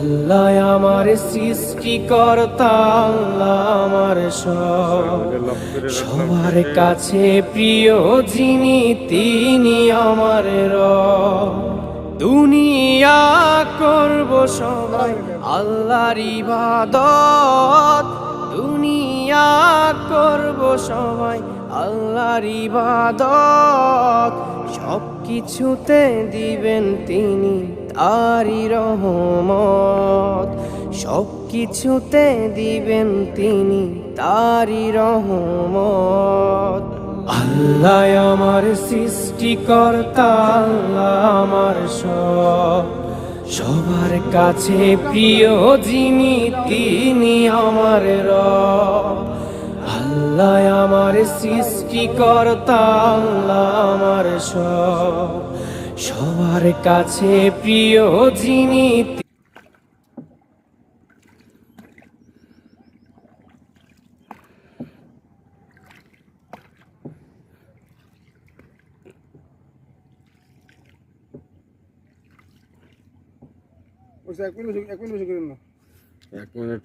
আল্লাহ আমার সৃষ্টিকর্তা, আল্লাহ আমার সবার কাছে প্রিয় যিনি, তিনি আমার রব। দুনিয়া করব সবাই আল্লাহর ইবাদত, দুনিয়া করব সবাই আল্লাহর ইবাদত। সব কিছুতে দিবেন তিনি তারি রহমত, সব কিছুতে দিবেন তিনি তারি রহমত। আল্লাহ আমার সৃষ্টিকর্তা, আল্লাহ আমার সবার কাছে প্রিয় যিনি, তিনি আমার রব। আল্লাহ আমার সৃষ্টিকর্তা, আল্লাহ আমার সবার কাছে প্রিয় যিনি। এক মিনিট বেশি করেন না। 1 মিনিট